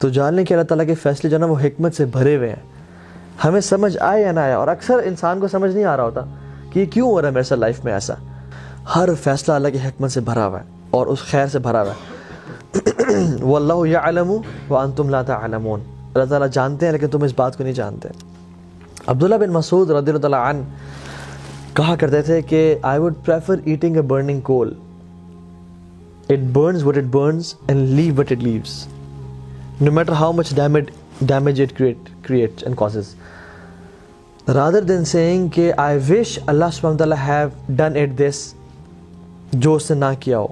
تو جان لیں کہ اللہ تعالیٰ کے فیصلے جو ہے نا وہ حکمت سے بھرے ہوئے ہیں، ہمیں سمجھ آئے یا نہ آئے. اور اکثر انسان کو سمجھ نہیں آ رہا ہوتا کہ یہ کیوں ہو رہا ہے میرے ساتھ لائف میں ایسا. ہر فیصلہ اللہ کی حکمت سے بھرا ہوا ہے اور اس خیر سے بھرا ہوا ہے. واللہ یعلم وانتم لا تعلمون. اللہ تعالیٰ جانتے ہیں لیکن تم اس بات کو نہیں جانتے. عبداللہ بن مسعود رضی اللہ تعالیٰ عنہ کہا کرتے تھے کہ I would prefer eating a burning coal. It burns what it burns and leave what it leaves, no matter how much damage it creates and causes, rather than saying کہ I wish Allah subhanahu wa ta'ala have done it this, جو اس نے نہ کیا ہو.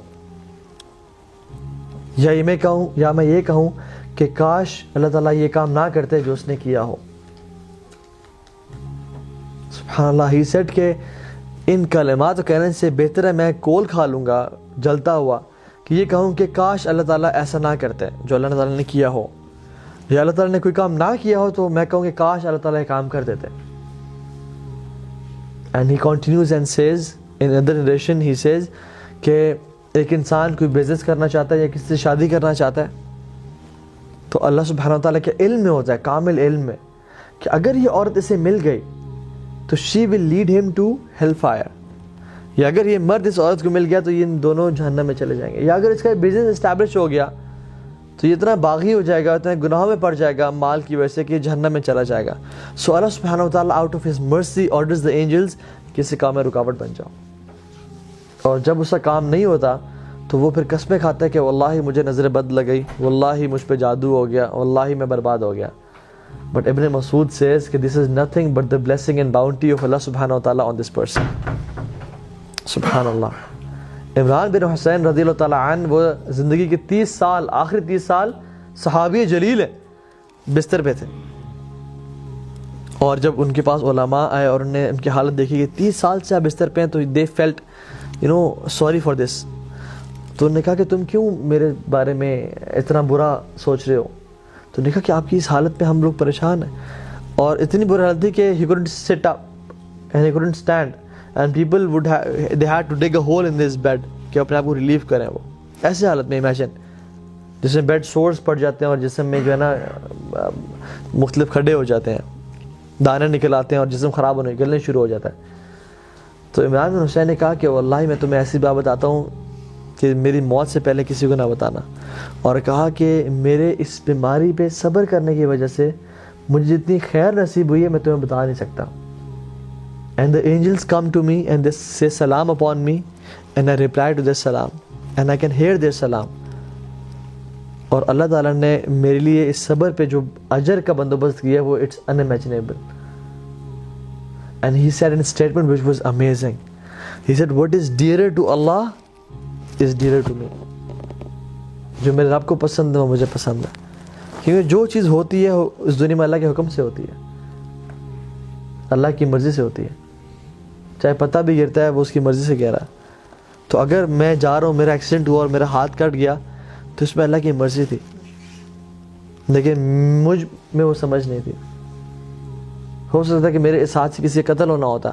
یا میں یہ کہوں کہ کاش اللہ تعالیٰ یہ کام نہ کرتے جو اس نے کیا ہو. سبحان اللہ. ہی سیڈ کہ ان کلمات کو کہنے سے بہتر ہے میں کول کھا لوں گا جلتا ہوا کہ یہ کہوں کہ کاش اللہ تعالیٰ ایسا نہ کرتے جو اللہ تعالیٰ نے کیا ہو. یا اللہ تعالیٰ نے کوئی کام نہ کیا ہو تو میں کہوں کہ کاش اللہ تعالیٰ یہ کام کر دیتے. And he continues and says in another narration, he says کہ ایک انسان کوئی بزنس کرنا چاہتا ہے یا کسی سے شادی کرنا چاہتا ہے تو اللہ سبحانہ و تعالیٰ کے علم میں ہوتا ہے، کامل علم میں، کہ اگر یہ عورت اسے مل گئی تو she will lead him to hellfire. یا اگر یہ مرد اس عورت کو مل گیا تو یہ دونوں جہنم میں چلے جائیں گے. یا اگر اس کا بزنس اسٹیبلش ہو گیا تو یہ اتنا باغی ہو جائے گا، اتنا گناہوں میں پڑ جائے گا مال کی وجہ سے کہ یہ جہنم میں چلا جائے گا. سو اللہ سبحانہ و تعالیٰ out of his mercy orders the angels کہ اس کام میں رکاوٹ بن جاؤ. اور جب اس کا کام نہیں ہوتا تو وہ پھر قسمیں کھاتا ہے کہ واللہ مجھے نظر بد لگ گئی، واللہ مجھ پہ جادو ہو گیا، واللہ میں برباد ہو گیا. But Ibn Masud says کہ this is nothing but the blessing and bounty of Allah subhanahu wa ta'ala on this person. سبحان اللہ. عمران بن حسین رضی اللہ تعالیٰ عنہ وہ زندگی کے 30 سال، آخری 30 سال صحابی جلیل ہیں، بستر پہ تھے. اور جب ان کے پاس علماء آئے اور انہوں نے ان کی حالت دیکھی کہ 30 سال سے آپ بستر پہ ہیں تو they felt sorry for this. تو انہوں نے کہا کہ تم کیوں میرے بارے میں اتنا برا سوچ رہے ہو؟ تو نے کہا کہ آپ کی اس حالت پہ ہم لوگ پریشان ہیں. اور اتنی بری حالت تھی کہ he couldn't sit up and he couldn't stand and people they had to dig a hole in this bed کہ اپنے آپ کو ریلیف کریں. وہ ایسے حالت میں امیجن جس میں بیڈ سورس پڑ جاتے ہیں اور جسم میں جو ہے نا مختلف کھڈے ہو جاتے ہیں، دانے نکل آتے ہیں اور جسم خراب ہونے نکلنے شروع ہو جاتا ہے. تو عمران بن حسین نے کہا کہ واللہ میں تمہیں ایسی بات بتاتا ہوں کہ میری موت سے پہلے کسی کو نہ بتانا. اور کہا کہ میرے اس بیماری پہ صبر کرنے کی وجہ سے مجھے جتنی خیر نصیب ہوئی ہے میں تمہیں بتا نہیں سکتا. And the angels come to me and they say salam upon me and I reply to their salam and I can hear their salam. اور اللہ تعالیٰ نے میرے لیے اس صبر پہ جو اجر کا بندوبست کیا وہ it's unimaginable. And he said in a statement which was amazing. He said what is dearer to Allah is dearer to me. جو میرے رب کو پسند ہے وہ مجھے پسند ہے. کیونکہ جو چیز ہوتی ہے اس دنیا میں اللہ کے حکم سے ہوتی ہے، اللہ کی مرضی سے ہوتی ہے. چاہے پتہ بھی گرتا ہے وہ اس کی مرضی سے گرا. تو اگر میں جا رہا ہوں، میرا ایکسیڈنٹ ہوا اور میرا ہاتھ کٹ گیا تو اس میں اللہ کی مرضی تھی، لیکن مجھ میں وہ سمجھ نہیں تھی. ہو سکتا ہے کہ میرے اس ہاتھ سے کسی کا قتل ہونا ہوتا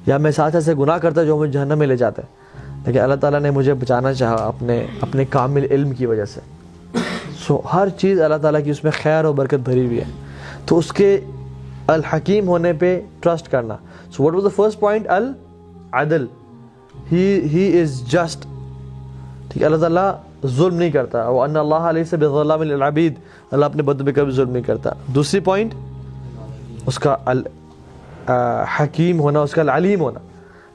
یا میں ساتھ ایسے گناہ کرتا جو مجھے جہنم میں لے جاتا ہے، لیکن اللہ تعالیٰ نے مجھے بچانا چاہا اپنے کامل علم کی وجہ سے. سو ہر چیز اللہ تعالیٰ کی اس میں خیر و برکت بھری ہوئی ہے. تو اس کے الحکیم ہونے پہ ٹرسٹ کرنا. So what was the first point? العدل. He is just. ٹھیک ہے، اللہ تعالیٰ ظلم نہیں کرتا. وَأَنَّ اللَّهَ لَيْسَ بِظَلَّامٍ لِلْعَبِيدِ. اللہ اپنے بندوں پہ کبھی ظلم نہیں کرتا. دوسری پوائنٹ اس کا حکیم ہونا، اس کا العلیم ہونا،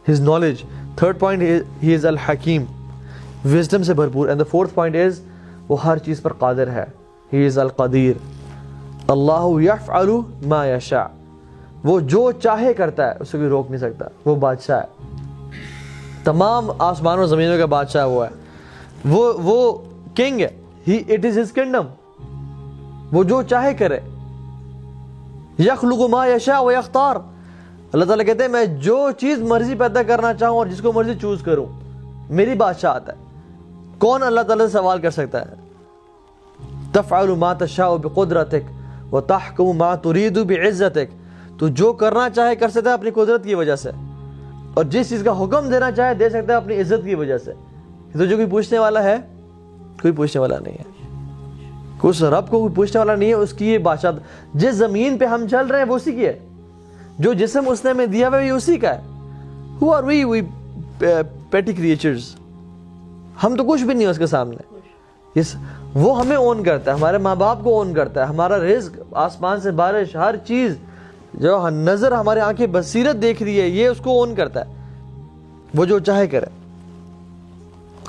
his knowledge. Third point he is الحکیم، وزڈم سے بھرپور. And the fourth point is وہ ہر چیز پر قادر ہے. he is القدیر. اللہ یفعل ما یشاء. وہ جو چاہے کرتا ہے، اسے کوئی روک نہیں سکتا. وہ بادشاہ ہے، تمام آسمان و زمینوں کا بادشاہ وہ ہے. وہ کنگ ہے. it is his kingdom. وہ جو چاہے کرے. یخلق ما یشاء و یختار. اللہ تعالیٰ کہتے ہیں میں جو چیز مرضی پیدا کرنا چاہوں اور جس کو مرضی چوز کروں. میری بادشاہت ہے. کون اللہ تعالیٰ سے سوال کر سکتا ہے؟ تفعل ما تشاء بقدرتک وتحکم ما ترید بعزتک. تو جو کرنا چاہے کر سکتا ہے اپنی قدرت کی وجہ سے، اور جس چیز کا حکم دینا چاہے دے سکتا ہے اپنی عزت کی وجہ سے. تو جو کوئی پوچھنے والا ہے، کوئی پوچھنے والا نہیں ہے. اس رب کو کوئی پوچھنے والا نہیں ہے, اس کی یہ بادشاہ. جس زمین پہ ہم چل رہے ہیں وہ اسی کی ہے, جو جسم اس نے ہمیں دیا ہوا ہے اسی کا ہے. Who are we petty creatures, ہم تو کچھ بھی نہیں ہے اس کے سامنے. وہ ہمیں اون کرتا ہے, ہمارے ماں باپ کو اون کرتا ہے, ہمارا رزق, آسمان سے بارش, ہر چیز جو نظر ہمارے آنکھیں بصیرت دیکھ رہی ہے, یہ اس کو اون کرتا ہے. وہ جو چاہے کرے,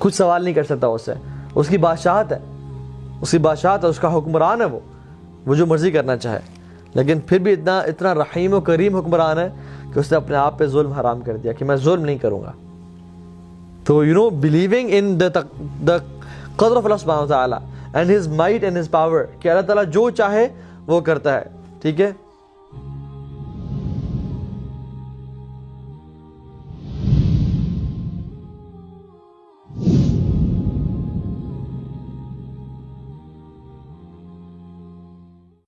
کچھ سوال نہیں کر سکتا اس سے. اس کی بادشاہت ہے, اس کی بادشاہت ہے, اس کا حکمران ہے, وہ جو مرضی کرنا چاہے. لیکن پھر بھی اتنا رحیم و کریم حکمران ہے کہ اس نے اپنے آپ پہ ظلم حرام کر دیا کہ میں ظلم نہیں کروں گا. تو believing in the قدر of Allah subhanahu wa ta'ala and his might and his power, کہ اللہ تعالیٰ جو چاہے وہ کرتا ہے. ٹھیک ہے.